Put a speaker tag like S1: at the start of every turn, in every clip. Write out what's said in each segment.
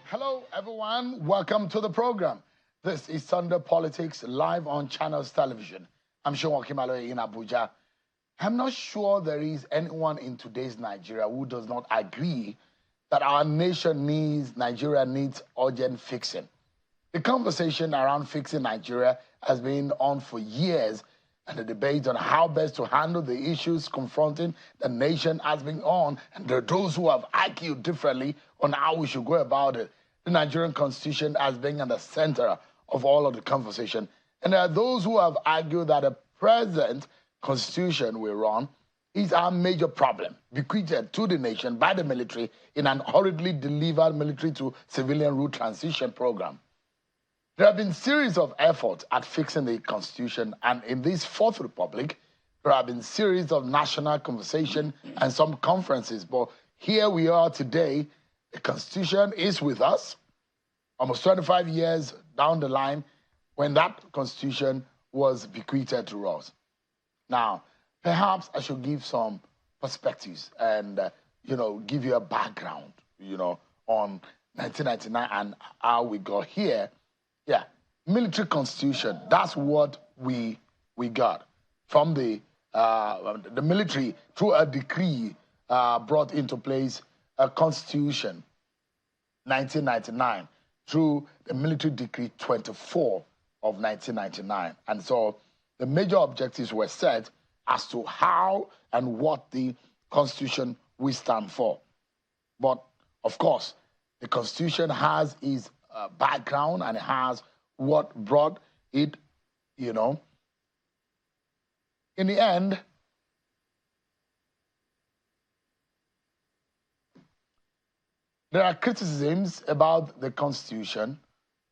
S1: Hello, everyone. Welcome to the program. This is Sunday Politics live on Channels Television. I'm Sean Kimalo in Abuja. I'm not sure there is anyone in today's Nigeria who does not agree that our Nigeria needs urgent fixing. The conversation around fixing Nigeria has been on for years, and the debate on how best to handle the issues confronting the nation has been on, and there are those who have argued differently on how we should go about it. The Nigerian Constitution has been at the center of all of the conversation, and there are those who have argued that the present Constitution we run is our major problem, bequeathed to the nation by the military in an hurriedly delivered military to civilian rule transition program. There have been a series of efforts at fixing the Constitution, and in this Fourth Republic, there have been a series of national conversation and some conferences. But here we are today. The Constitution is with us, almost 25 years down the line, when that Constitution was bequeathed to us. Now, perhaps I should give some perspectives and, give you a background, on 1999 and how we got here. Yeah, military constitution. That's what we got from the military through a decree brought into place a constitution, 1999, through the military decree 24 of 1999. And so the major objectives were set as to how and what the constitution will stand for. But of course, the constitution has its background and it has what brought it, In the end, there are criticisms about the Constitution.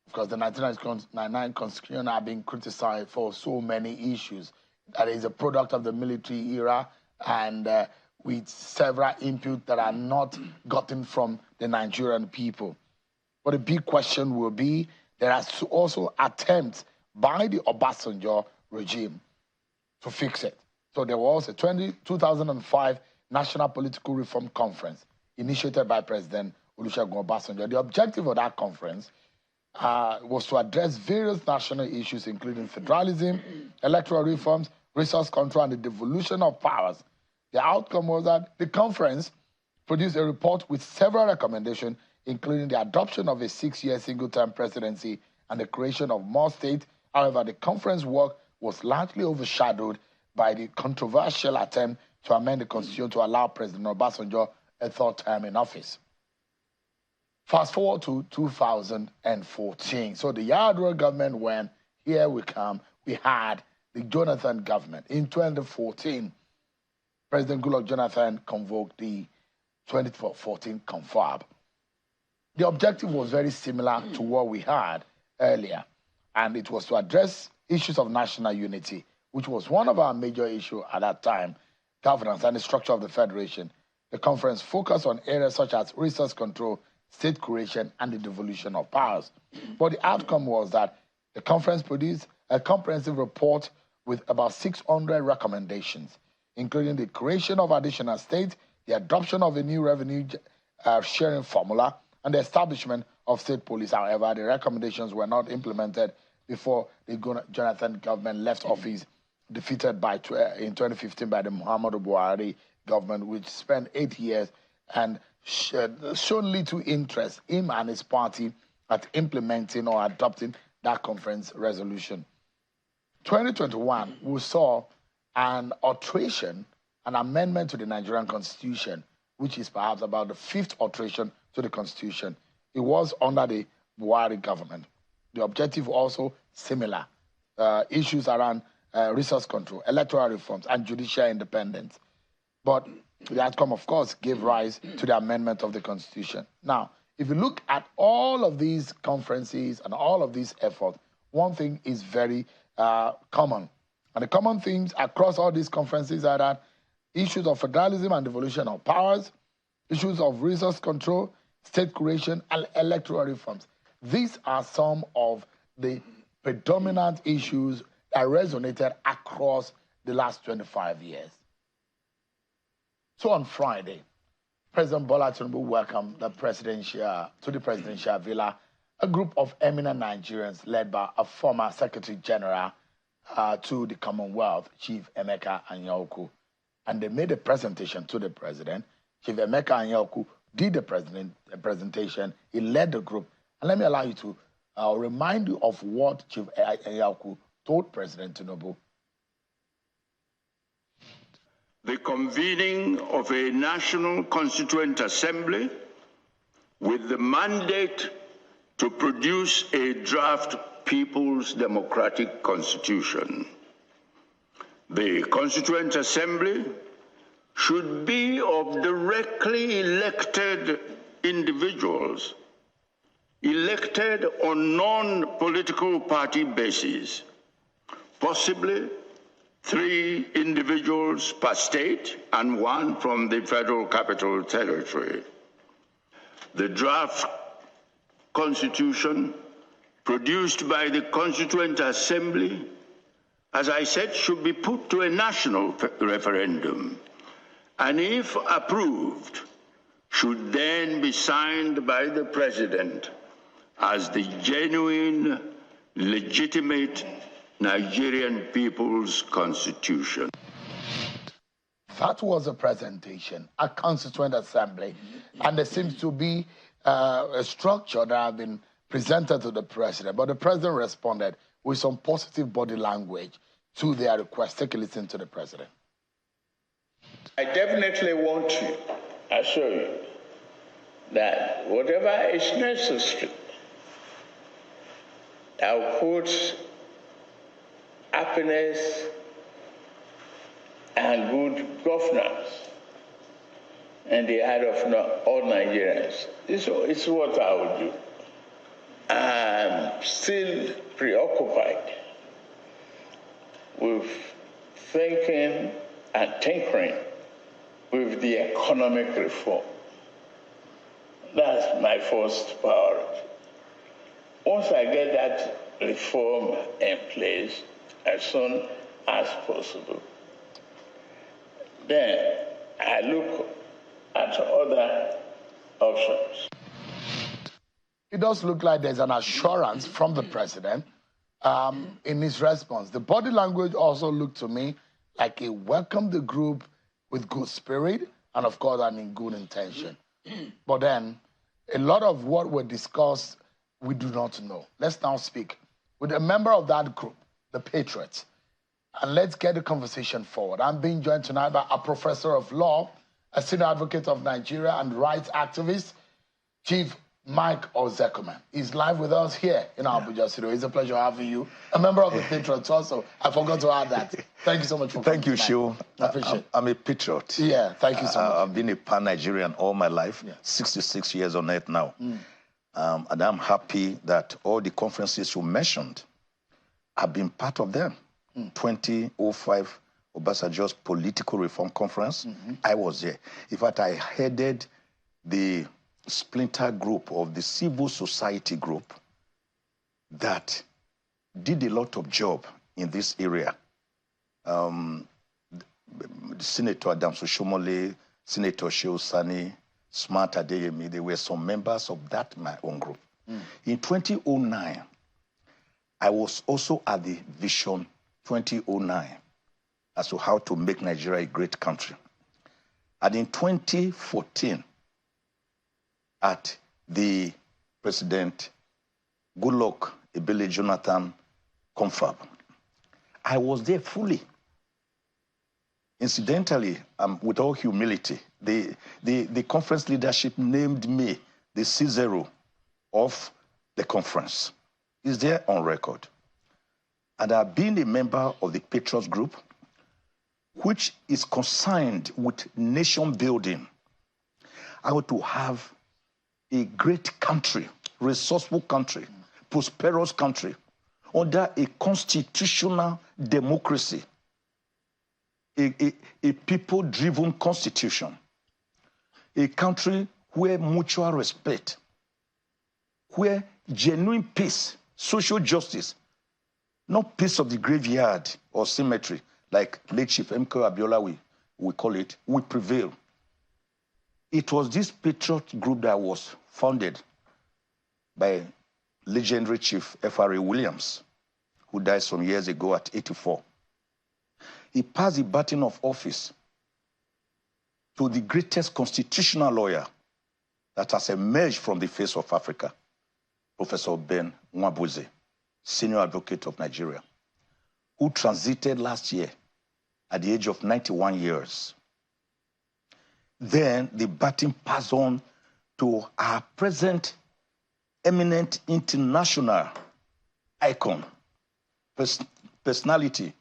S1: Of course, the 1999 Constitution are being criticized for so many issues. That is a product of the military era and with several inputs that are not gotten from the Nigerian people. But the big question will be, there are also attempts by the Obasanjo regime to fix it. So there was a 2005 National Political Reform Conference initiated by President Olusegun Obasanjo. The objective of that conference was to address various national issues, including federalism, electoral reforms, resource control, and the devolution of powers. The outcome was that the conference produced a report with several recommendations, including the adoption of a 6-year single-term presidency and the creation of more states. However, the conference work was largely overshadowed by the controversial attempt to amend the constitution to allow President Obasanjo a third term in office. Fast forward to 2014. So the Yar'Adua government went, here we come. We had the Jonathan government. In 2014, President Goodluck Jonathan convoked the 2014 confab. The objective was very similar to what we had earlier, and it was to address issues of national unity, which was one of our major issues at that time, governance and the structure of the federation. The conference focused on areas such as resource control, state creation, and the devolution of powers. But the outcome was that the conference produced a comprehensive report with about 600 recommendations, including the creation of additional states, the adoption of a new revenue sharing formula, and the establishment of state police. However, the recommendations were not implemented before the Jonathan government left office, defeated in 2015 by the Muhammadu Buhari government, which spent 8 years and shown little interest, him and his party, at implementing or adopting that conference resolution. 2021, we saw an alteration, an amendment to the Nigerian Constitution, which is perhaps about the 5th alteration to the Constitution. It was under the Buhari government. The objective also similar, issues around resource control, electoral reforms, and judicial independence. But the outcome, of course, gave rise to the amendment of the Constitution. Now, if you look at all of these conferences and all of these efforts, one thing is very common. And the common themes across all these conferences are that issues of federalism and devolution of powers, issues of resource control, state creation, and electoral reforms. These are some of the predominant issues that resonated across the last 25 years. So on Friday, President Bola Tinubu welcomed to the presidential villa a group of eminent Nigerians led by a former Secretary General to the Commonwealth, Chief Emeka Anyaoku. And they made a presentation to the president. Chief Emeka Anyaoku did the presentation. He led the group. And let me allow you to remind you of what Chief Anyaoku told President Tinubu.
S2: The convening of a National Constituent Assembly with the mandate to produce a draft People's Democratic Constitution. The Constituent Assembly should be of directly elected individuals, elected on non-political party basis, possibly 3 individuals per state and 1 from the Federal Capital Territory. The draft Constitution produced by the Constituent Assembly, as I said, should be put to a national referendum, and if approved, should then be signed by the President as the genuine, legitimate Nigerian People's Constitution.
S1: That was a presentation, a Constituent Assembly, and there seems to be a structure that has been presented to the President, but the President responded with some positive body language to their request. Take a listen to the President.
S3: I definitely want to assure you that whatever is necessary, I'll put happiness and good governance in the heart of all Nigerians. This is what I will do. I'm still preoccupied with thinking and tinkering with the economic reform. That's my first priority. Once I get that reform in place as soon as possible, then I look at other options.
S1: It does look like there's an assurance from the President in his response. The body language also looked to me like he welcomed the group with good spirit and, of course, and in good intention. But then, a lot of what were discussed, we do not know. Let's now speak with a member of that group, the Patriots, and let's get the conversation forward. I'm being joined tonight by a professor of law, a senior advocate of Nigeria and rights activist, Chief Mike Ozekhome. He's live with us here in our Abuja studio. It's a pleasure having you. A member of the Patriots also. I forgot to add that. Thank you so much for coming.
S4: Thank you, Shu.
S1: I appreciate it.
S4: I'm a patriot.
S1: Yeah, thank you so much.
S4: I've been a pan-Nigerian all my life, 66 years on earth now. And I'm happy that all the conferences you mentioned, I've been part of them. 2005, Obasanjo's Political Reform Conference, I was there. In fact, I headed the splinter group of the civil society group that did a lot of job in this area. Senator Adams Oshomole, Senator Shehu Sani, Smart Adeyemi, they were some members of that, my own group. In 2009, I was also at the Vision 2009 as to how to make Nigeria a great country. And in 2014, at the President Goodluck Ebele Jonathan confab, I was there fully. Incidentally, with all humility, the conference leadership named me the C0 of the conference. It's there on record. And I've been a member of the Patriots Group, which is concerned with nation building. I want to have a great country, resourceful country, prosperous country, under a constitutional democracy, a people-driven constitution, a country where mutual respect, where genuine peace, social justice, not peace of the graveyard or cemetery, like late Chief M.K. Abiola we call it, will prevail. It was this Patriot group that was founded by legendary Chief F.R.A. Williams, who died some years ago at 84. He passed the baton of office to the greatest constitutional lawyer that has emerged from the face of Africa, Professor Ben Nwabueze, senior advocate of Nigeria, who transited last year at the age of 91 years. Then the baton passed on to our present eminent international icon, personality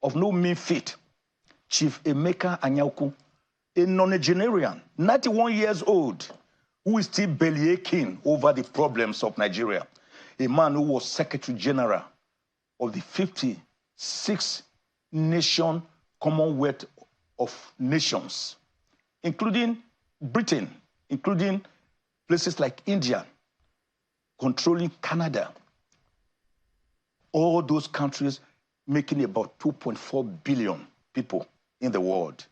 S4: of no mean feat, Chief Emeka Anyauku, a nonagenarian, 91 years old, who is still bellyaching over the problems of Nigeria. A man who was Secretary General of the 56th Nation Commonwealth of Nations, including Britain, including places like India, controlling Canada. All those countries making about 2.4 billion people in the world.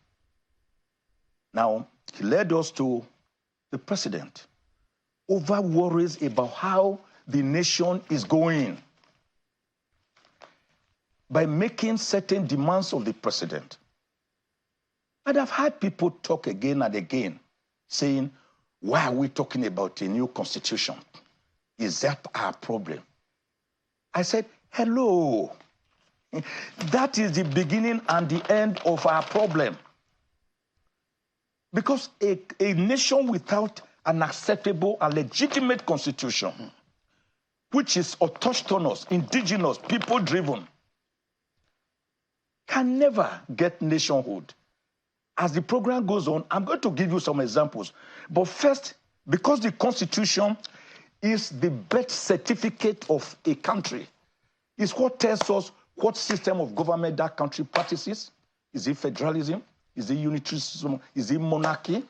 S4: Now, he led us to the president over worries about how the nation is going by making certain demands of the president. And I've had people talk again and again, saying, why are we talking about a new constitution? Is that our problem? I said, hello. That is the beginning and the end of our problem. Because a nation without an acceptable and legitimate constitution, which is autochthonous, indigenous, people-driven, can never get nationhood. As the program goes on, I'm going to give you some examples. But first, because the Constitution is the birth certificate of a country, it's what tells us what system of government that country practices. Is it federalism? Is it unitarism? Is it monarchy?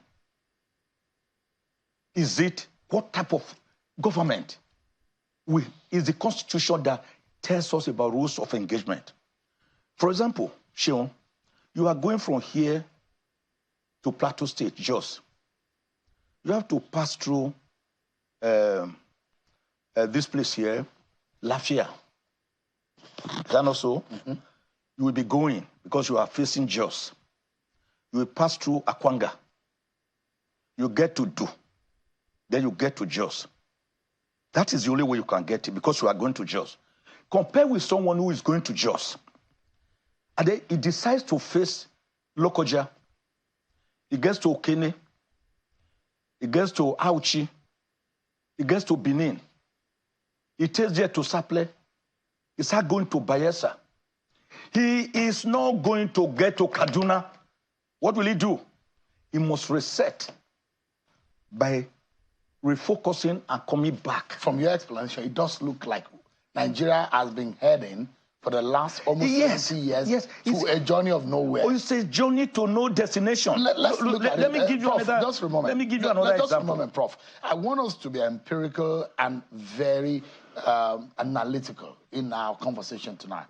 S4: Is it what type of government? Is the Constitution that tells us about rules of engagement. For example, Sheon, you are going from here to Plateau State, Jos. You have to pass through this place here, Lafia. Is that not so? Mm-hmm. You will be going because you are facing Jos. You will pass through Akwanga. You get to Do. Then you get to Jos. That is the only way you can get it because you are going to Jos. Compare with someone who is going to Jos. And then he decides to face Lokoja. He gets to Okene. He gets to Auchi. He gets to Benin. He takes there to Saple. He starts going to Bayelsa. He is not going to get to Kaduna. What will he do? He must reset by refocusing and coming back.
S1: From your explanation, it does look like Nigeria has been heading for the last almost 20 years to a journey of nowhere.
S4: Oh, it's a journey to no destination. Let me give you another.
S1: Just a moment.
S4: Let me give you another example.
S1: Just a moment, Prof. I want us to be empirical and very analytical in our conversation tonight.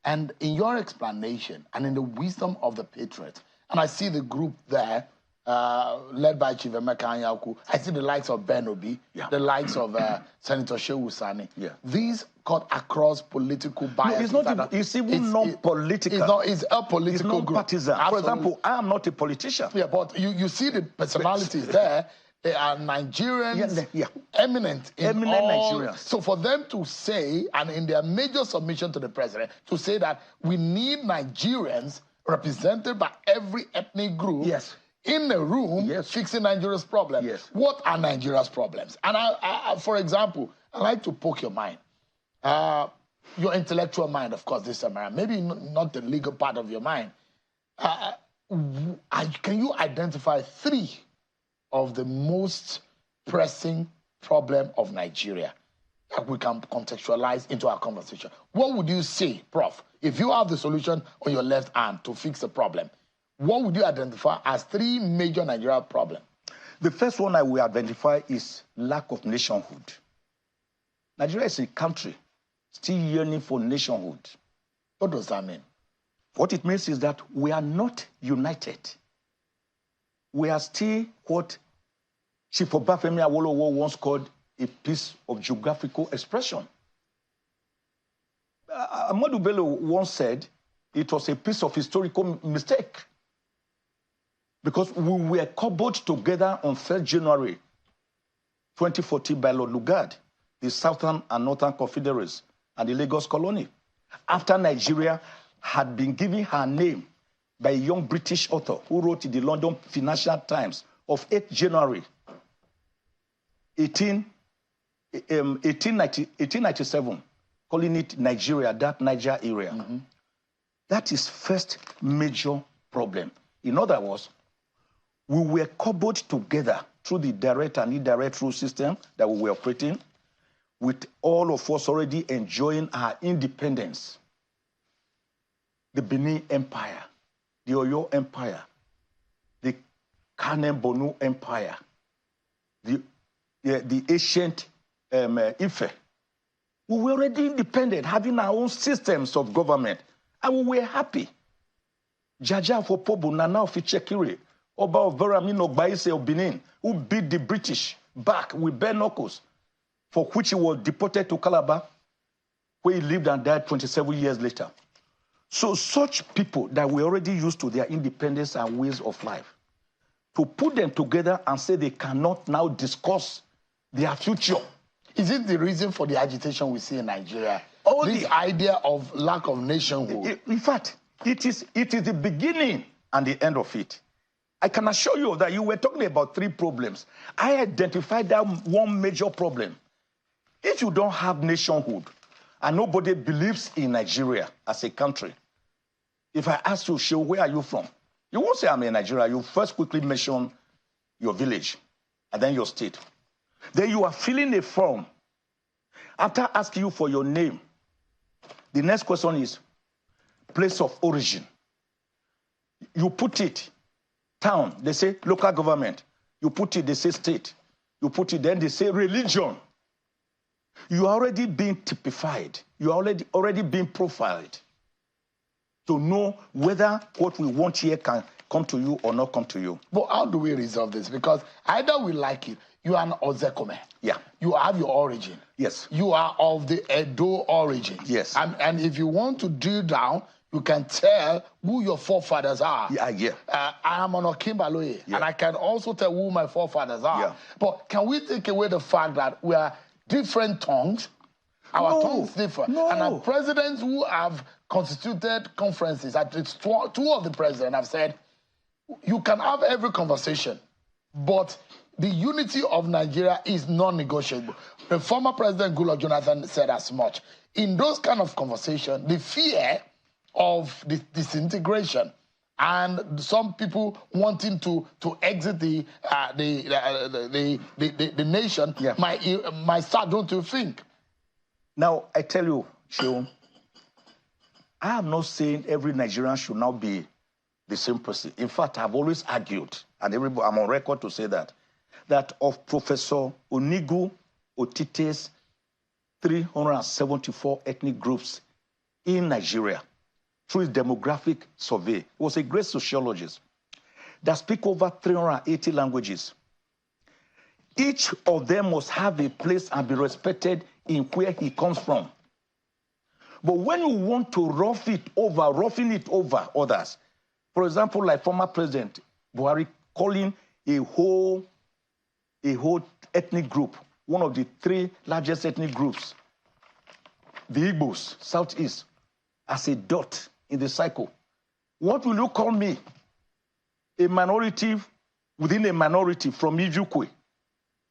S1: And in your explanation and in the wisdom of the Patriots, and I see the group there, led by Chief Emeka Anyauku. I see the likes of Ben Obi, the likes of Senator Shehu Sani. Yeah. These cut across political biases.
S4: No, it's even non-political.
S1: It's a political group.
S4: Partisan. For example, I am not a politician.
S1: Yeah, but you see the personalities there. They are Nigerians, eminent Nigerians. So for them to say, and in their major submission to the president, to say that we need Nigerians represented by every ethnic group in a room fixing Nigeria's problems. Yes. What are Nigeria's problems? And I, for example, I like to poke your mind. Your intellectual mind, of course, this time around. Maybe not the legal part of your mind. Can you identify 3 of the most pressing problem of Nigeria that we can contextualize into our conversation? What would you say, Prof, if you have the solution on your left hand to fix the problem? What would you identify as 3 major Nigeria problems?
S4: The first one I will identify is lack of nationhood. Nigeria is a country still yearning for nationhood.
S1: What does that mean?
S4: What it means is that we are not united. we are still what Chief Obafemi Awolowo once called a piece of geographical expression. Ahmadu Bello once said it was a piece of historical mistake because we were cobbled together on 1st January 2014 by Lord Lugard, the Southern and Northern Confederates, and the Lagos colony, after Nigeria had been given her name by a young British author who wrote in the London Financial Times of 8th January 1897, calling it Nigeria, that Niger area. Mm-hmm. That is first major problem. In other words, we were cobbled together through the direct and indirect rule system that we were operating, with all of us already enjoying our independence. The Benin Empire, the Oyo Empire, the Kanem Bonu Empire, the ancient Ife. We were already independent, having our own systems of government, and we were happy. Jaja for Pobu, Nana of Ichekiri, Oba of Veramino Baise of Benin, who beat the British back with bare knuckles, for which he was deported to Calabar, where he lived and died 27 years later. So such people that were already used to their independence and ways of life, to put them together and say they cannot now discuss their future.
S1: Is it the reason for the agitation we see in Nigeria? This idea of lack of nationhood.
S4: In fact, it is the beginning and the end of it. I can assure you that you were talking about 3 problems. I identified that one major problem. If you don't have nationhood and nobody believes in Nigeria as a country, if I ask you, Shehu, where are you from? You won't say I'm in Nigeria. You first quickly mention your village and then your state. Then you are filling a form. After asking you for your name, the next question is place of origin. You put it, town, they say local government. You put it, they say state. You put it, then they say religion. You are already being typified. You are already being profiled to know whether what we want here can come to you or not come to you.
S1: But how do we resolve this? Because either we like it, you are an Ozekhome.
S4: Yeah.
S1: You have your origin.
S4: Yes.
S1: You are of the Edo origin.
S4: Yes.
S1: And if you want to drill down, you can tell who your forefathers are.
S4: Yeah.
S1: I am an Okimbaloye, and I can also tell who my forefathers are.
S4: Yeah.
S1: But can we take away the fact that we are different tongues? Our tongues differ.
S4: No.
S1: And our presidents who have constituted conferences, at least 2 of the presidents have said, you can have every conversation, but the unity of Nigeria is non-negotiable. The former President Goodluck Jonathan said as much. In those kind of conversations, the fear of disintegration and some people wanting to exit the nation might start, don't you think?
S4: Now, I tell you, Shehu, I am not saying every Nigerian should now be the same person. In fact, I've always argued, and I'm on record to say that of Professor Onigu Otite's 374 ethnic groups in Nigeria, through his demographic survey, he was a great sociologist that speak over 380 languages. Each of them must have a place and be respected in where he comes from. But when you want to roughing it over others, for example, like former President Buhari calling a whole ethnic group, one of the 3 largest ethnic groups, the Igbos, Southeast, as a dot in the cycle. What will you call me? A minority within a minority from Ijukwe,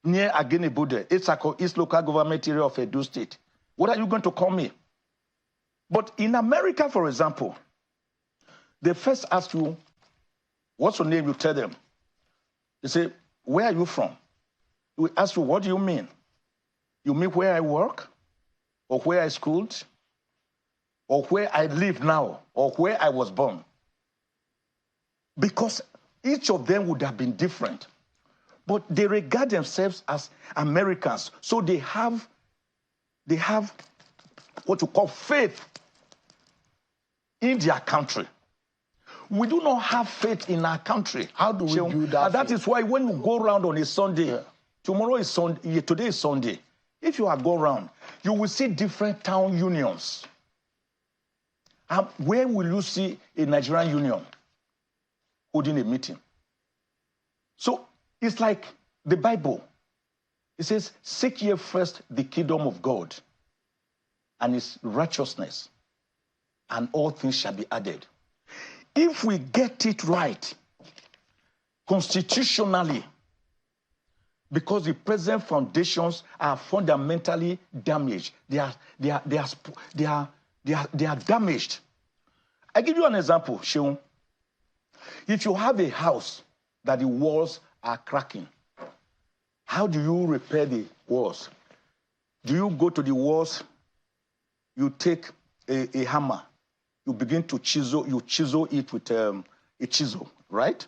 S4: near Agenebode, Isako, East Local Government Area of Edo State. What are you going to call me? But in America, for example, they first ask you, what's your name? You tell them. They say, where are you from? We ask you, what do you mean? You mean where I work? Or where I schooled? Or where I live now? Or where I was born? Because each of them would have been different. But they regard themselves as Americans. So they have what you call faith in their country. We do not have faith in our country.
S1: How do we do that?
S4: And that is why when you go around on a Sunday, tomorrow is Sunday, today is Sunday. If you are go around, you will see different town unions. Where will you see a Nigerian union holding a meeting? So it's like the Bible. It says, seek ye first the kingdom of God and his righteousness, and all things shall be added. If we get it right, constitutionally, because the present foundations are fundamentally damaged. They are damaged. I give you an example, Sheung. If you have a house that the walls are cracking, how do you repair the walls? Do you go to the walls, you take a hammer, you begin to chisel it with a chisel, right?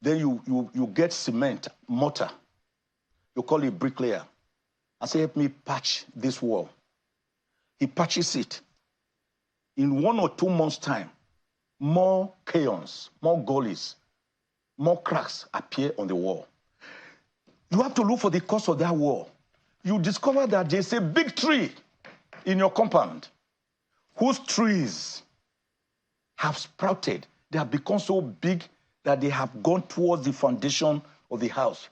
S4: Then you get cement, mortar. You call it bricklayer and say, help me patch this wall. He patches it. In 1 or 2 months' time, more chaos, more gullies, more cracks appear on the wall. You have to look for the cause of that wall. You discover that there's a big tree in your compound whose trees have sprouted. They have become so big that they have gone towards the foundation of the house.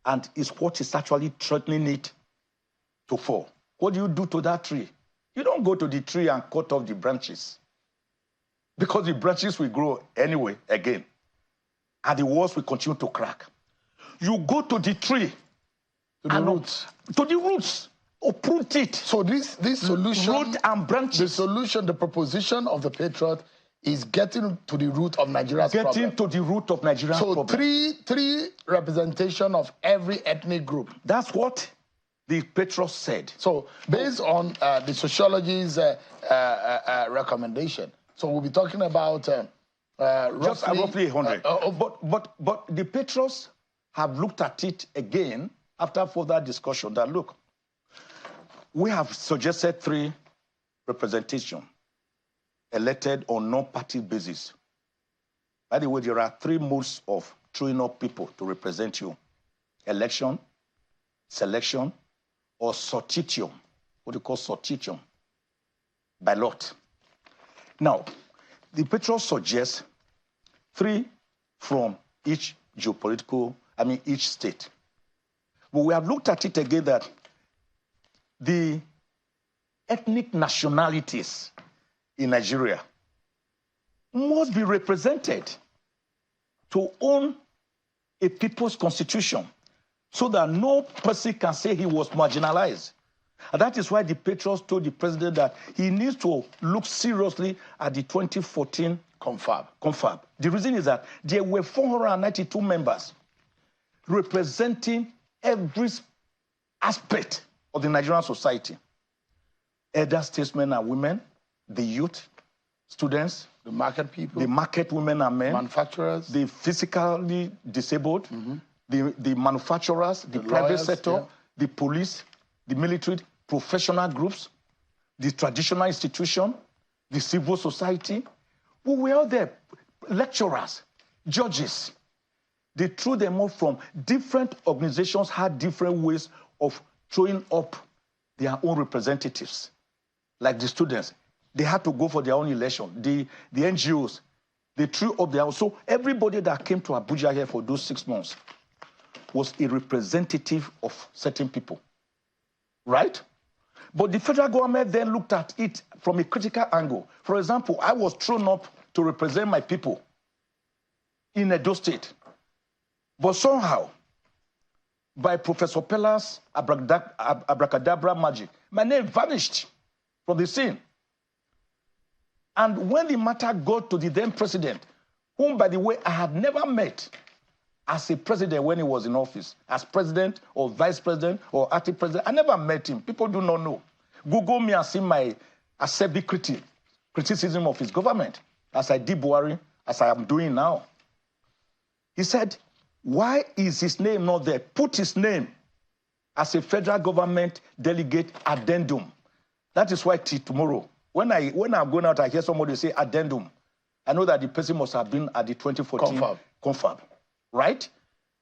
S4: And it's what is actually threatening it to fall. What do you do to that tree? You don't go to the tree and cut off the branches, because the branches will grow anyway again, and the walls will continue to crack. You go to the tree,
S1: to the roots.
S4: To the roots, uproot it.
S1: So this solution,
S4: root and branches.
S1: The solution, the proposition of the Patriot is getting to the root of Nigeria's problem.
S4: Getting to the root of Nigeria's problem.
S1: So three representation of every ethnic group.
S4: That's what the Patriots said.
S1: So based on the sociology's recommendation, so we'll be talking about
S4: roughly 100. But the Patriots have looked at it again after further discussion that, look, we have suggested 3 representation elected on no-party basis. By the way, there are 3 modes of throwing up people to represent you: election, selection, or sortition. What do you call sortition? By lot. Now, the Patriots suggest 3 from each each state. But we have looked at it again that the ethnic nationalities in Nigeria must be represented to own a people's constitution, so that no person can say he was marginalized. And that is why the Patriots told the president that he needs to look seriously at the 2014 confab. The reason is that there were 492 members representing every aspect of the Nigerian society: elder statesmen and women, the youth, students,
S1: the market people,
S4: the market women and men,
S1: manufacturers,
S4: the physically disabled, the manufacturers, the private
S1: lawyers,
S4: sector, the police, the military, professional groups, the traditional institution, the civil society. We were all there, lecturers, judges. They threw them up from different organizations, had different ways of throwing up their own representatives. Like the students, they had to go for their own election. The NGOs, they threw up their own. So everybody that came to Abuja here for those 6 months was a representative of certain people, right? But the federal government then looked at it from a critical angle. For example, I was thrown up to represent my people in Edo State. But somehow, by Professor Pella's abracadabra magic, my name vanished from the scene. And when the matter got to the then president, whom, by the way, I had never met as a president when he was in office, as president or vice president or acting president, I never met him. People do not know. Google me and see my acerbic criticism of his government, as I did Buhari, as I am doing now. He said, why is his name not there? Put his name as a federal government delegate addendum. That is why tomorrow, when I'm going out, I hear somebody say addendum. I know that the person must have been at the 2014 confab, right?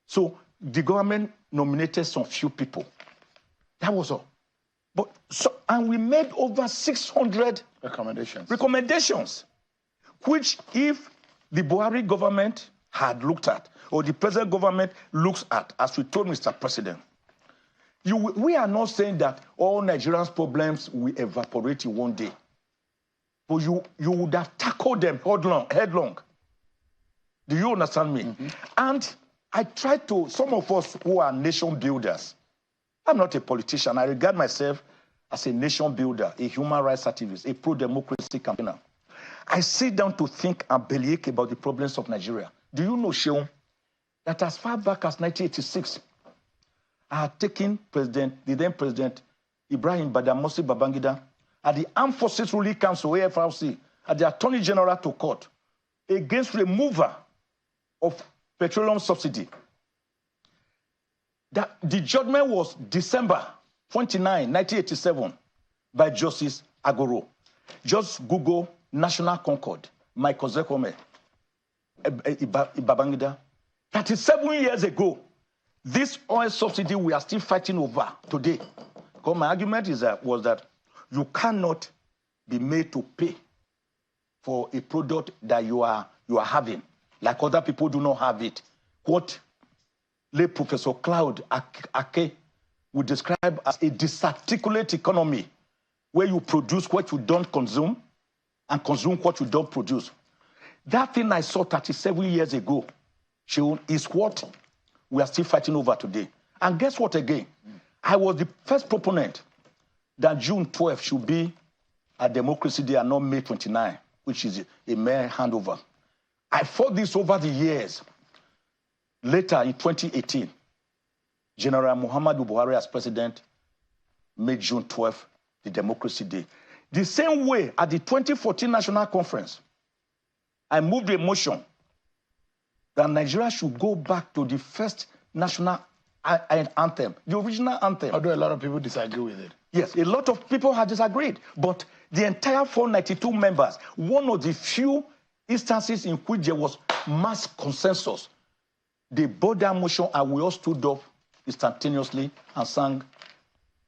S4: So the government nominated some few people. That was all. But and we made over 600 recommendations, which if the Buhari government had looked at, or the present government looks at, as we told Mr. President, we are not saying that all Nigerians' problems will evaporate in one day. But you would have tackled them headlong. Do you understand me? Mm-hmm. And I try to, some of us who are nation builders, I'm not a politician. I regard myself as a nation builder, a human rights activist, a pro-democracy campaigner. I sit down to think and bellyache about the problems of Nigeria. Do you know, Sheon, that as far back as 1986, I had taken the then President Ibrahim Badamasi Babangida at the Armed Forces Ruling Council, AFRC, at the Attorney General to court against removal of petroleum subsidy. The judgment was December 29, 1987, by Justice Agoro. Just Google National Concord, Mike Ozekhome, Babangida. 37 years ago, this oil subsidy we are still fighting over today. Because my argument was that you cannot be made to pay for a product that you are having, like other people do not have it. What late Professor Claude Ake would describe as a disarticulate economy, where you produce what you don't consume and consume what you don't produce. That thing I saw 37 years ago is what we are still fighting over today. And guess what again? I was the first proponent that June 12th should be a Democracy Day and not May 29, which is a mere handover. I fought this over the years. Later, in 2018, General Muhammadu Buhari as president made June 12th the Democracy Day. The same way, at the 2014 National Conference, I moved a motion that Nigeria should go back to the first national anthem, the original anthem.
S1: Although a lot of people disagree with it.
S4: Yes, a lot of people have disagreed, but the entire 492 members, one of the few instances in which there was mass consensus, they brought that motion and we all stood up instantaneously and sang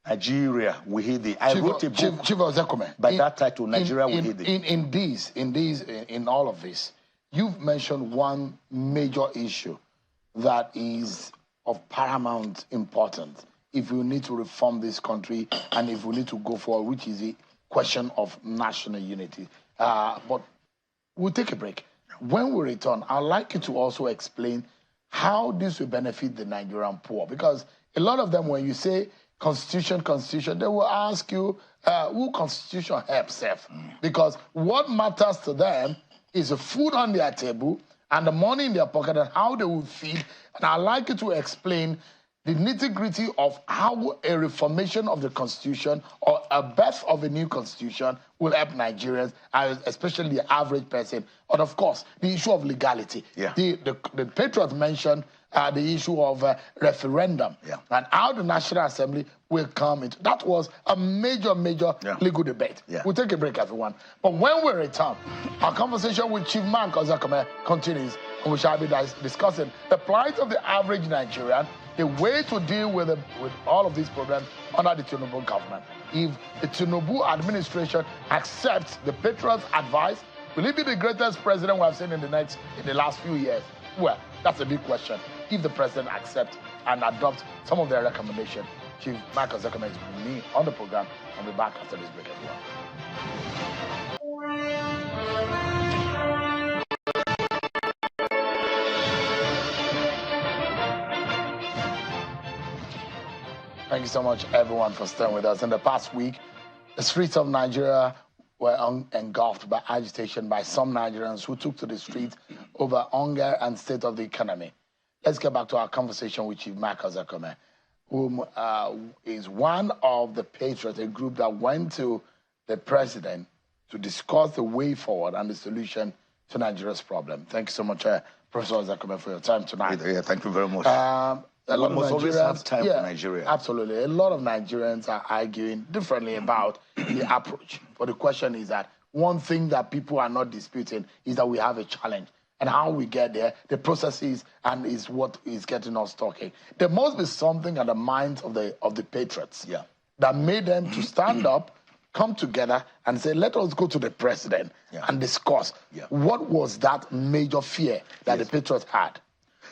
S4: Nigeria, we hate thee. I wrote a book
S1: Chief Ozekhome,
S4: by that title, Nigeria, we hate thee.
S1: In all of this, you've mentioned one major issue that is of paramount importance if we need to reform this country and if we need to go forward, which is the question of national unity. But we'll take a break. When we return, I'd like you to also explain how this will benefit the Nigerian poor. Because a lot of them, when you say Constitution, they will ask you, who Constitution helps self? Because what matters to them is the food on their table and the money in their pocket and how they will feed. And I'd like you to explain the nitty-gritty of how a reformation of the Constitution or a birth of a new Constitution will help Nigerians, especially the average person. And of course, the issue of legality.
S4: Yeah.
S1: The Patriots mentioned the issue of referendum and how the National Assembly will come into. That was a major legal debate.
S4: Yeah.
S1: We'll take a break, everyone. But when we return, our conversation with Chief Mark Ozekhome continues, and we shall be discussing the plight of the average Nigerian, the way to deal with all of these problems under the Tinubu government. If the Tinubu administration accepts the Patriots' advice, will he be the greatest president we have seen in the last few years? Well, that's a big question. If the president accepts and adopts some of their recommendations, Chief Mark Ozekhome is with me on the program. I'll be back after this break, everyone. Thank you so much, everyone, for staying with us. In the past week, the streets of Nigeria were engulfed by agitation by some Nigerians who took to the streets over hunger and state of the economy. Let's get back to our conversation with Chief Mark Ozekhome, who is one of the Patriots, a group that went to the president to discuss the way forward and the solution to Nigeria's problem. Thank you so much, Professor Ozekhome, for your time tonight.
S4: Yeah, thank you very much.
S1: A lot of Nigerians
S4: always have time for Nigeria.
S1: Absolutely. A lot of Nigerians are arguing differently about the approach. But the question is that one thing that people are not disputing is that we have a challenge. And how we get there, the processes, and is what is getting us talking. There must be something at the minds of the Patriots that made them to stand up, come together, and say, let us go to the president and discuss. What was that major fear that the Patriots had?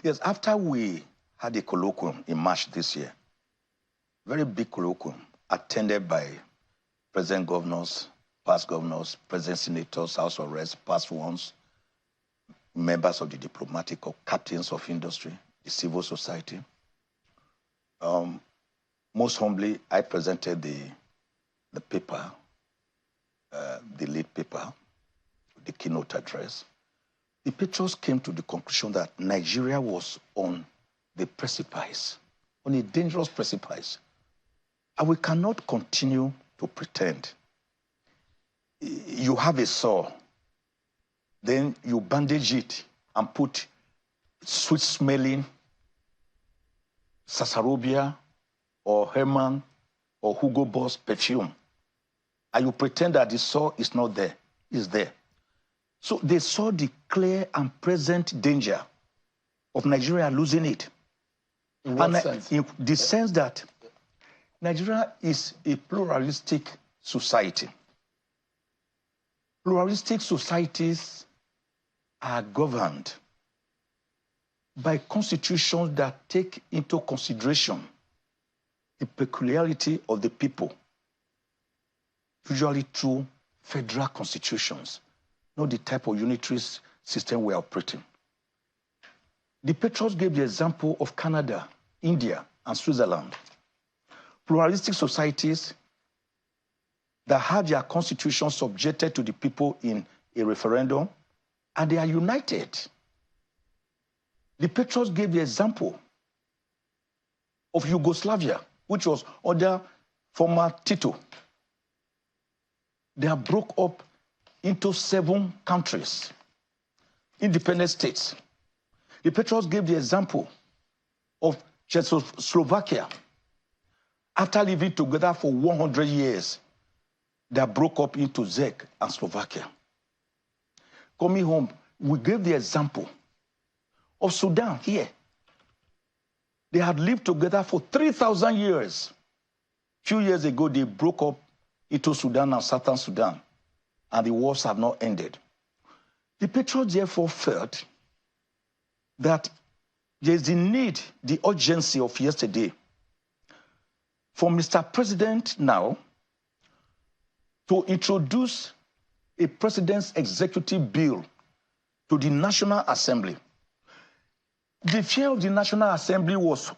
S4: Yes, after we had a colloquium in March this year, very big colloquium, attended by president governors, past governors, president senators, House of Reps, past ones, members of the diplomatic or captains of industry, the civil society. Most humbly, I presented the paper, the lead paper, the keynote address. The Patriots came to the conclusion that Nigeria was on the precipice, on a dangerous precipice. And we cannot continue to pretend. You have a sore, then you bandage it and put sweet-smelling Sasarobia or Herman or Hugo Boss perfume. And you pretend that the sore is not there. It's there. So they saw the clear and present danger of Nigeria losing it.
S1: In what sense?
S4: In the sense that Nigeria is a pluralistic society. Pluralistic societies are governed by constitutions that take into consideration the peculiarity of the people, usually through federal constitutions, not the type of unitary system we are operating. The Patriots gave the example of Canada, India, and Switzerland. Pluralistic societies that have their constitution subjected to the people in a referendum, and they are united. The Patriots gave the example of Yugoslavia, which was under former Tito. They are broke up into 7 countries, independent states. The Patriots gave the example of Czechoslovakia. After living together for 100 years, they broke up into Czech and Slovakia. Coming home, we gave the example of Sudan here. They had lived together for 3,000 years. A few years ago, they broke up into Sudan and Southern Sudan, and the wars have not ended. The Patriots therefore felt that there is the need, the urgency of yesterday, for Mr. President now to introduce a president's executive bill to the National Assembly. The fear of the National Assembly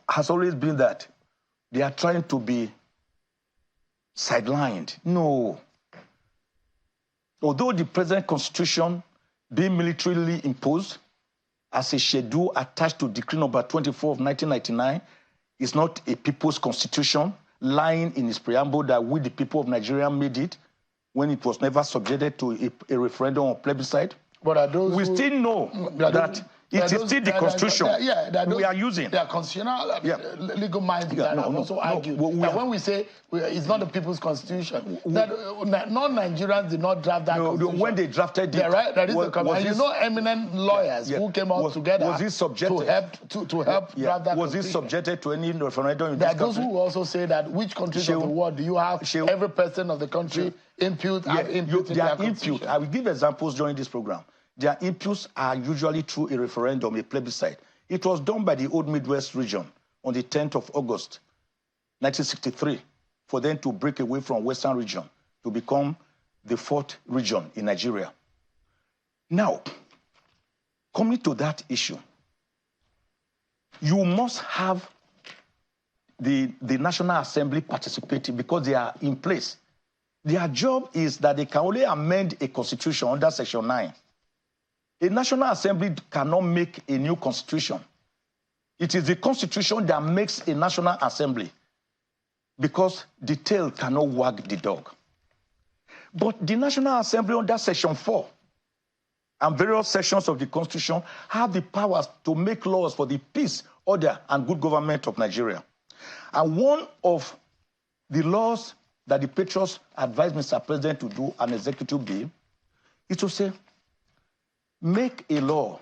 S4: has always been that they are trying to be sidelined. No. Although the present constitution being militarily imposed as a schedule attached to Decree number 24 of 1999 is not a people's constitution, lying in its preamble that we, the people of Nigeria, made it when it was never subjected to a referendum or plebiscite.
S1: But are those
S4: we still know that it is still the constitution we are using.
S1: There are constitutional legal minds that have also argued that when we say it's not the people's constitution, that non-Nigerians did not draft that constitution.
S4: When they drafted it,
S1: and you know eminent lawyers who came out together
S4: was it subjected
S1: to help draft that
S4: was it subjected to any referendum in
S1: there
S4: this
S1: are those
S4: country?
S1: who also say that which countries of the world do you have every person of the country impute in their constitution?
S4: I will give examples during this program. Their inputs are usually through a referendum, a plebiscite. It was done by the Old Midwest region on the 10th of August, 1963, for them to break away from Western region to become the 4th region in Nigeria. Now, coming to that issue, you must have the National Assembly participating because they are in place. Their job is that they can only amend a constitution under Section 9. A National Assembly cannot make a new constitution. It is the constitution that makes a National Assembly because the tail cannot wag the dog. But the National Assembly under Section 4 and various sections of the Constitution have the powers to make laws for the peace, order, and good government of Nigeria. And one of the laws that the Patriots advised Mr. President to do an executive bill is to say, make a law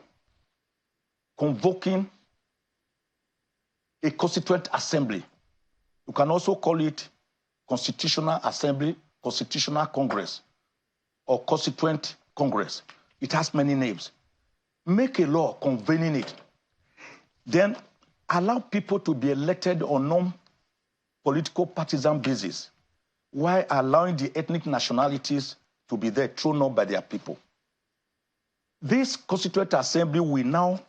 S4: convoking a constituent assembly. You can also call it Constitutional Assembly, Constitutional Congress, or Constituent Congress. It has many names. Make a law convening it. Then allow people to be elected on non-political partisan basis, while allowing the ethnic nationalities to be there thrown up by their people. This Constituent Assembly will now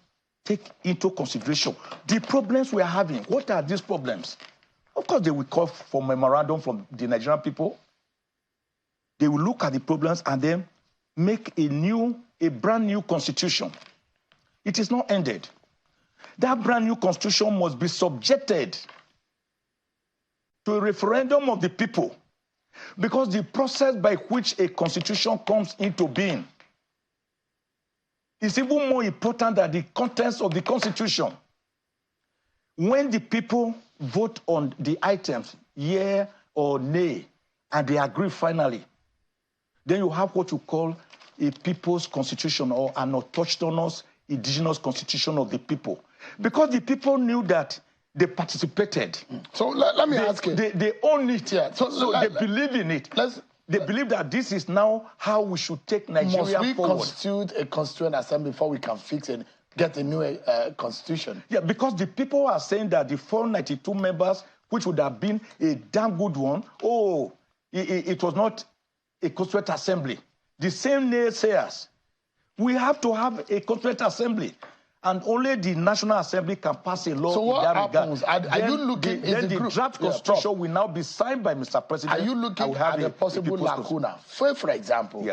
S4: take into consideration the problems we are having. What are these problems? Of course, they will call for memorandum from the Nigerian people. They will look at the problems and then make a brand new constitution. It is not ended. That brand new constitution must be subjected to a referendum of the people, because the process by which a constitution comes into being is even more important than the contents of the constitution. When the people vote on the items, yea or nay, and they agree finally, then you have what you call a people's constitution, or an autochthonous indigenous constitution of the people. Because the people knew that they participated.
S1: So let me ask you.
S4: They own it.
S1: Yeah.
S4: So they believe in it. They believe that this is now how we should take Nigeria forward.
S1: Must we constitute a constituent assembly before we can fix and get a new constitution?
S4: Yeah, because the people are saying that the 492 members, which would have been a damn good one, it was not a constituent assembly. The same naysayers. We have to have a constituent assembly, and only the National Assembly can pass a law.
S1: So what happens? Are you looking
S4: at the draft constitution will now be signed by Mr. President?
S1: Are you looking at a possible lacuna? For example,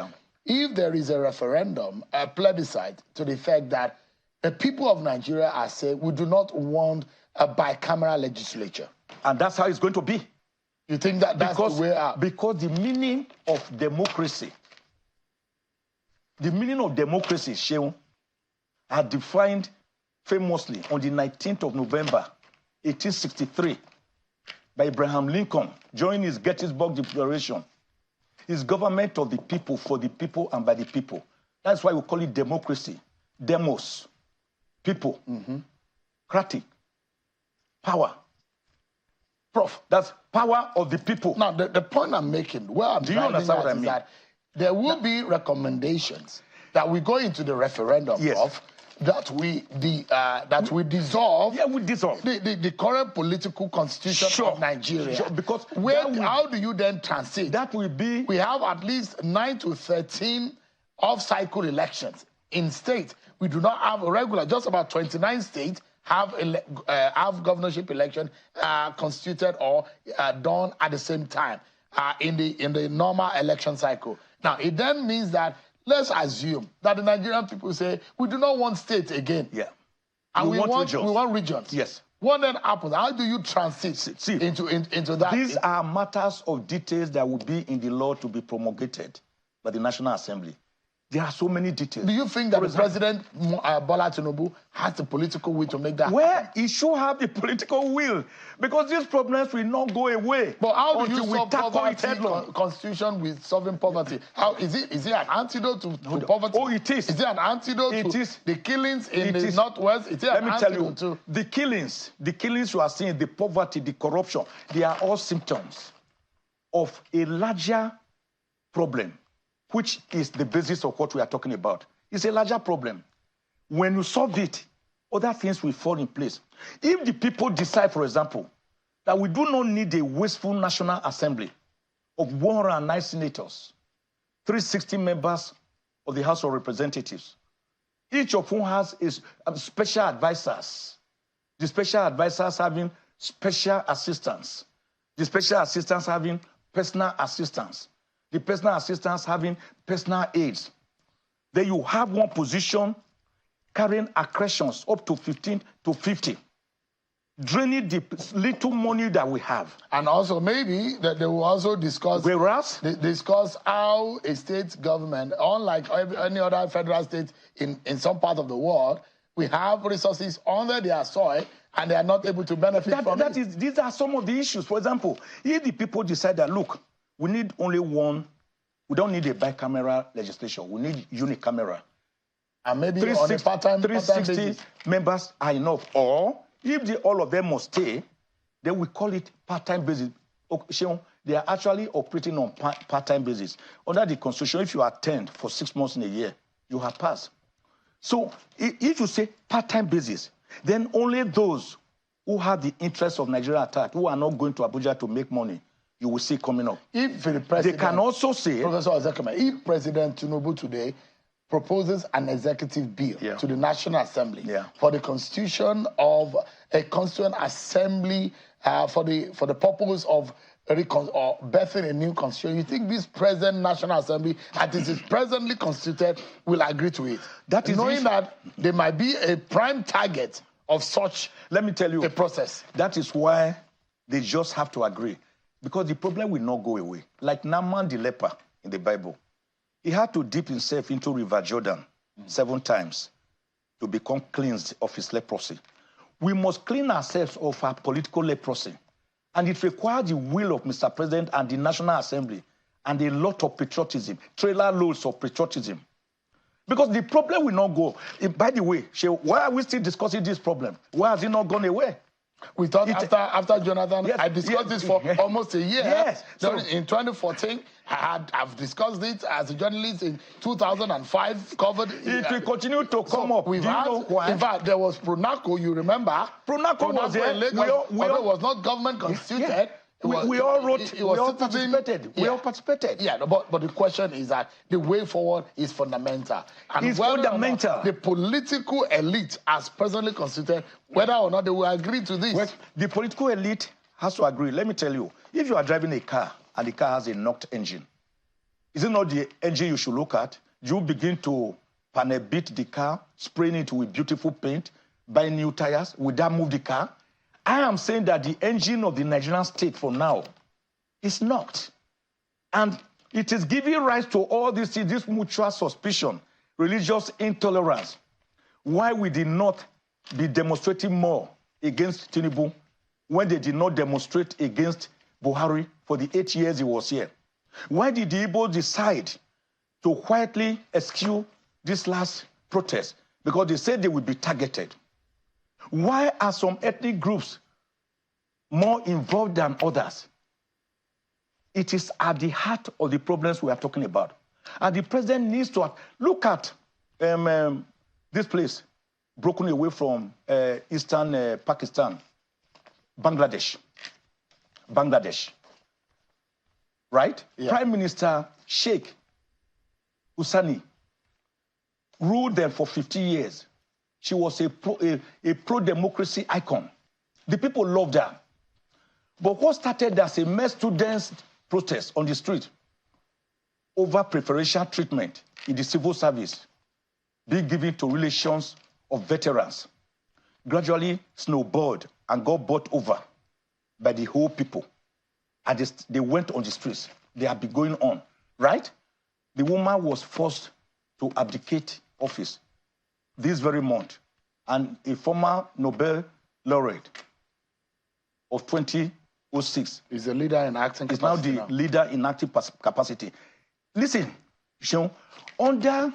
S1: if there is a referendum, a plebiscite, to the effect that the people of Nigeria are saying we do not want a bicameral legislature. And
S4: that's how it's going to be.
S1: You think that that's the way out?
S4: Because the meaning of democracy, Sheung, are defined famously on the 19th of November, 1863, by Abraham Lincoln, during his Gettysburg Declaration. It's government of the people, for the people, and by the people. That's why we call it democracy. Demos, people, cratic, power. Prof, that's power of the people.
S1: Now, the point I'm making,
S4: do you understand what I mean?
S1: That there will be recommendations that we go into the referendum of, that we dissolve.
S4: Yeah, we dissolve
S1: the current political constitution of Nigeria.
S4: Sure, because
S1: how do you then transit?
S4: That will be.
S1: We have at least 9 to 13 off-cycle elections in states. We do not have a regular. Just about 29 states have governorship election constituted or done at the same time in the normal election cycle. Now, it then means that, let's assume that the Nigerian people say, we do not want states again.
S4: Yeah.
S1: And we want regions.
S4: Yes.
S1: What then happens? How do you transit into that?
S4: These are matters of details that will be in the law to be promulgated by the National Assembly. There are so many details.
S1: Do you think that the President Bola Tinubu has the political will to make that
S4: happen? He should have the political will, because these problems will not go away.
S1: But how do you solve poverty constitution with solving poverty? How is it an antidote to poverty?
S4: Oh, it is.
S1: Is it an antidote to the killings in the Northwest?
S4: Let me tell you, the killings you are seeing, the poverty, the corruption, they are all symptoms of a larger problem, which is the basis of what we are talking about. It's a larger problem. When you solve it, other things will fall in place. If the people decide, for example, that we do not need a wasteful National Assembly of 109 senators, 360 members of the House of Representatives, each of whom has special advisors, the special advisors having special assistants, the special assistants having personal assistants, the personal assistants having personal aides. Then you have one position carrying accretions up to 15 to 50, draining the little money that we have.
S1: And also maybe that they will also discuss how a state government, unlike any other federal state in some part of the world, we have resources under their soil and they are not able to benefit from it.
S4: These are some of the issues. For example, if the people decide that, look, we need only one We don't need a bicameral legislation. We need unicameral.
S1: And maybe on a part-time
S4: 360
S1: basis.
S4: members are enough. Or if all of them must stay, then we call it part-time basis. They are actually operating on part-time basis. Under the Constitution, if you attend for 6 months in a year, you have passed. So if you say part-time basis, then only those who have the interest of Nigeria at heart, who are not going to Abuja to make money, you will see coming up.
S1: If the president,
S4: they can also say,
S1: Professor Ozekhome, if President Tinubu today proposes an executive bill to the National Assembly for the constitution of a constituent assembly for the purpose of birthing a new constitution, you think this present National Assembly, as it is presently constituted, will agree to it? That is knowing that there might be a prime target of such,
S4: let me tell you,
S1: a process.
S4: That is why they just have to agree. Because the problem will not go away. Like Naaman the leper in the Bible. He had to dip himself into River Jordan 7 times to become cleansed of his leprosy. We must clean ourselves of our political leprosy. And it requires the will of Mr. President and the National Assembly and a lot of patriotism, trailer loads of patriotism. Because the problem will not go. By the way, why are we still discussing this problem? Why has it not gone away?
S1: We thought after Jonathan, I discussed this for almost a year.
S4: Yes.
S1: So in 2014, I've discussed it as a journalist in 2005, covered.
S4: It will continue to come up.
S1: We've had, in fact, there was Pronaco, you remember?
S4: Pronaco was there.
S1: In Lagos, although it was not government constituted.
S4: We all wrote, we all participated. We all participated.
S1: Yeah, but the question is that the way forward is fundamental. And
S4: it's fundamental.
S1: The political elite, as presently constituted, whether or not they will agree to this.
S4: Well, the political elite has to agree. Let me tell you, if you are driving a car and the car has a knocked engine, is it not the engine you should look at? You begin to panel beat the car, spraying it with beautiful paint, buy new tires. Will that move the car? I am saying that the engine of the Nigerian state for now is knocked. And it is giving rise to all this mutual suspicion, religious intolerance. Why we did not be demonstrating more against Tinubu when they did not demonstrate against Buhari for the 8 years he was here? Why did the Igbo decide to quietly eschew this last protest? Because they said they would be targeted. Why are some ethnic groups more involved than others? It is at the heart of the problems we are talking about. And the president needs to look at this place broken away from eastern Pakistan, Bangladesh. Right? Yeah. Prime Minister Sheikh Hussaini ruled there for 50 years. She was a pro-democracy icon. The people loved her. But what started as a mere students' protest on the street over preferential treatment in the civil service being given to relations of veterans gradually snowballed and got bought over by the whole people. And they went on the streets. They have been going on, right? The woman was forced to abdicate office this very month, and a former Nobel laureate of 2006
S1: is the leader in acting capacity.
S4: Is now the leader in active capacity. Listen, under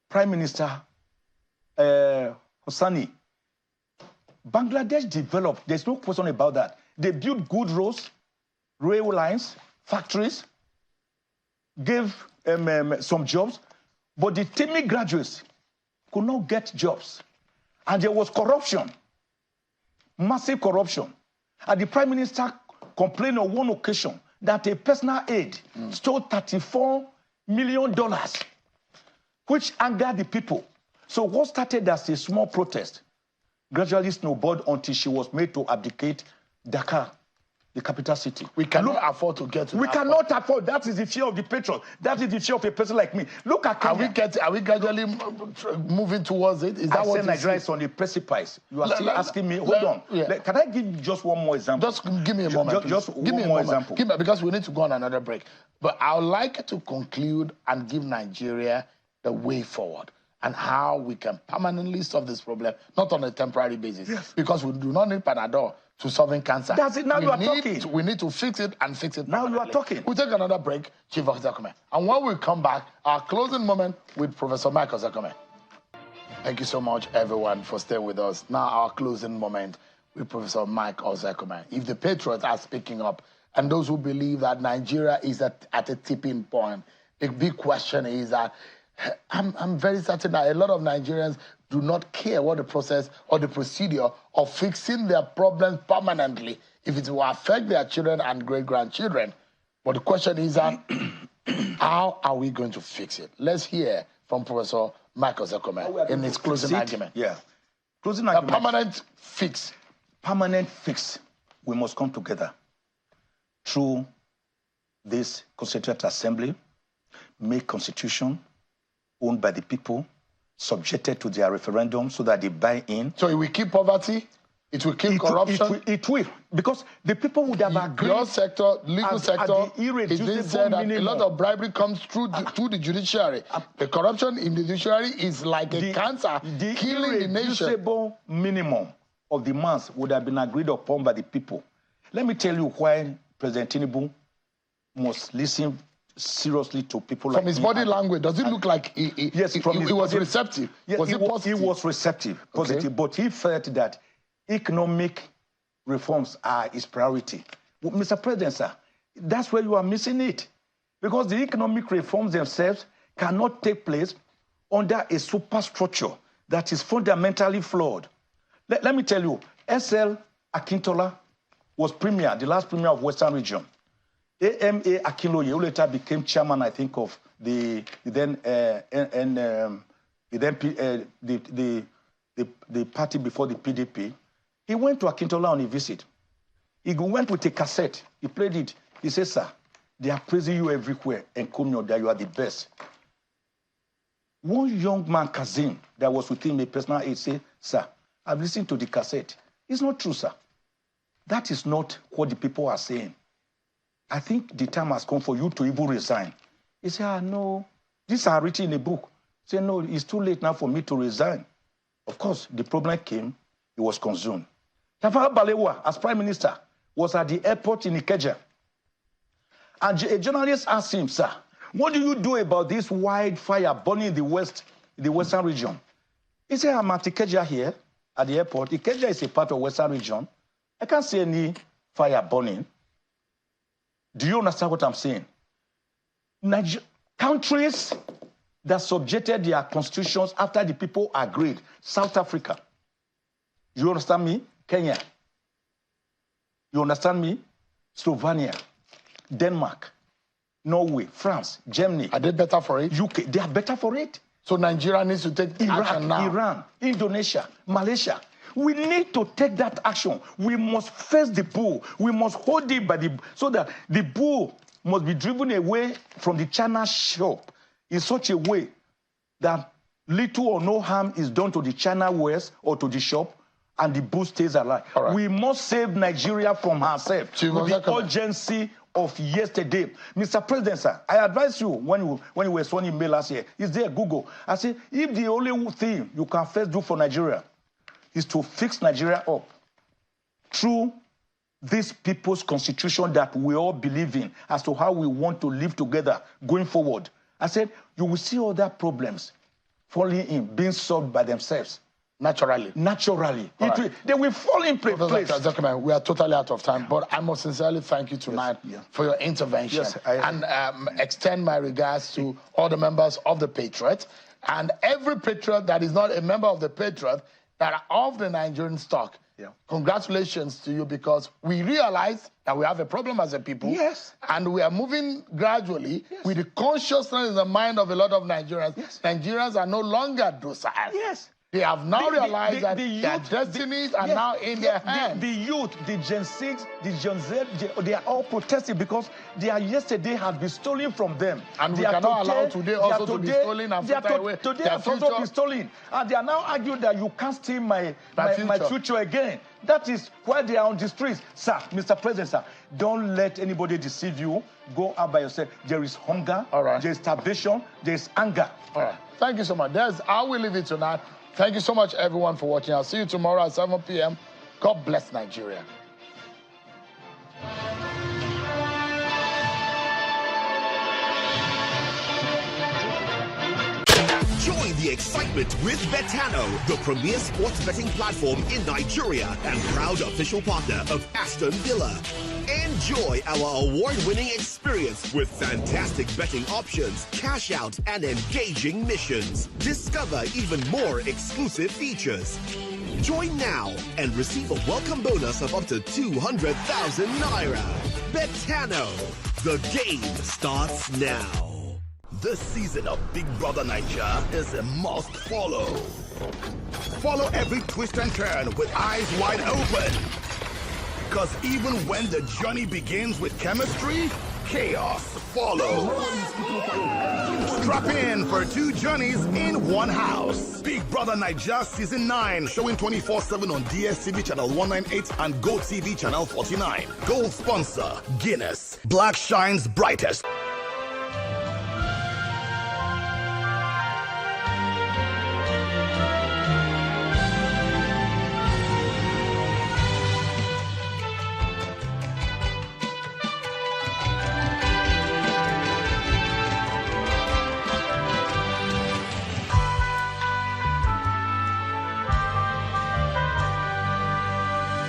S4: Prime Minister Hussaini, Bangladesh developed. There's no question about that. They built good roads, rail lines, factories, gave some jobs, but the Timmy graduates could not get jobs. And there was corruption, massive corruption. And the Prime Minister complained on one occasion that a personal aide stole $34 million, which angered the people. So what started as a small protest gradually snowballed until she was made to abdicate Dhaka, the capital city.
S1: We cannot afford to get to
S4: We cannot afford. That is the fear of the Patriots. That is the fear of a person like me. Look at Kenya.
S1: Are we gradually moving towards it? Is that
S4: I
S1: what
S4: said Nigeria is on the precipice. You are still asking me. Hold on. Yeah. Can I give just one more example?
S1: Just give me a moment.
S4: Just give me one more example.
S1: Because we need to go on another break. But I would like to conclude and give Nigeria the way forward. and how we can permanently solve this problem, not on a temporary basis.
S4: Yes.
S1: Because we do not need Panadol to solving cancer.
S4: That's it. Now you are talking.
S1: We need to fix it and fix it
S4: Now you are talking.
S1: We'll take another break, Chief Ozekhome. And when we come back, our closing moment with Professor Mike Ozekhome. Thank you so much, everyone, for staying with us. Now our closing moment with Professor Mike Ozekhome. If the Patriots are speaking up, and those who believe that Nigeria is at a tipping point, the big question is that I'm very certain that a lot of Nigerians do not care what the process or the procedure of fixing their problems permanently, if it will affect their children and great-grandchildren. But the question is that how are we going to fix it? Let's hear from Professor Mike Ozekhome in his closing argument.
S4: Yeah. Closing argument.
S1: A permanent fix.
S4: Permanent fix. We must come together through this Constituent Assembly, make constitution owned by the people, subjected to their referendum so that they buy in.
S1: So it will keep poverty? It will keep corruption?
S4: It will. Because the people would have agreed.
S1: Your sector, legal sector, it did say that a lot of bribery comes through the judiciary. The corruption in the judiciary is like a cancer killing the nation.
S4: The irreducible minimum of demands would have been agreed upon by the people. Let me tell you why President Tinubu must listen seriously to people like
S1: From his body language, does it look like he was receptive?
S4: Yes,
S1: was it positive?
S4: He was receptive, positive, okay. But he felt that economic reforms are his priority. Well, Mr. President, sir, that's where you are missing it. Because the economic reforms themselves cannot take place under a superstructure that is fundamentally flawed. Let me tell you, S.L. Akintola was premier, the last premier of Western Region. A.M.A. Akinloye, who later became chairman, I think, of the party before the PDP. He went to Akintola on a visit. He went with a cassette. He played it. He said, sir, they are praising you everywhere and Conyo, that you are the best. One young man, Kazim, that was with him, a personal aide, said, sir, I've listened to the cassette. It's not true, sir. That is not what the people are saying. I think the time has come for you to even resign. He said, no, these are written in a book. He said, no, it's too late now for me to resign. Of course, the problem came. He was consumed. Tafawa Balewa, as prime minister, was at the airport in Ikeja. And a journalist asked him, sir, what do you do about this wildfire burning in the western region? He said, I'm at Ikeja here at the airport. Ikeja is a part of western region. I can't see any fire burning. Do you understand what I'm saying? Countries that subjected their constitutions after the people agreed. South Africa. You understand me? Kenya. You understand me? Slovenia. Denmark. Norway. France. Germany.
S1: Are they better for it?
S4: UK. They are better for it.
S1: So Nigeria needs to take action now.
S4: Iran. Indonesia. Malaysia. We need to take that action. We must face the bull. We must hold it by so that the bull must be driven away from the China shop in such a way that little or no harm is done to the China wares or to the shop, and the bull stays alive. Right. We must save Nigeria from herself with the urgency of yesterday. Mr. President, sir, I advise you when you were sworn in May last year, is there Google? I say, if the only thing you can first do for Nigeria is to fix Nigeria up through this people's constitution that we all believe in as to how we want to live together going forward. I said, you will see other problems falling in, being solved by themselves.
S1: Naturally.
S4: Right. They will fall in place.
S1: We are totally out of time, but I must sincerely thank you tonight for your intervention and extend my regards to all the members of the Patriots and every Patriot that is not a member of the Patriot that are of the Nigerian stock. Yeah. Congratulations to you, because we realize that we have a problem as a people.
S4: Yes.
S1: And we are moving gradually with the consciousness in the mind of a lot of Nigerians. Yes. Nigerians are no longer docile.
S4: Yes.
S1: They have now realized that their destinies are now in their hands.
S4: The youth, the Gen 6, the Gen Z, they are all protesting because their yesterday has been stolen from them.
S1: And we cannot allow today also to be stolen and flitter away.
S4: Today has also been stolen. And they are now arguing that you can't steal my future again. That is why they are on the streets. Sir, Mr. President, sir, don't let anybody deceive you. Go out by yourself. There is hunger, there is starvation, there is anger.
S1: All right. Thank you so much. I will leave it tonight. Thank you so much, everyone, for watching. I'll see you tomorrow at 7 p.m. God bless Nigeria.
S5: Join the excitement with Betano, the premier sports betting platform in Nigeria and proud official partner of Aston Villa. Enjoy our award-winning experience with fantastic betting options, cash out, and engaging missions. Discover even more exclusive features. Join now and receive a welcome bonus of up to 200,000 Naira. Betano, the game starts now.
S6: This season of Big Brother Naija is a must follow. Follow every twist and turn with eyes wide open. Because even when the journey begins with chemistry, chaos follows. Strap in for 2 journeys in one house. Big Brother Naija Season 9, showing 24/7 on DSTV Channel 198 and GoTV Channel 49. Gold sponsor, Guinness. Black shines brightest.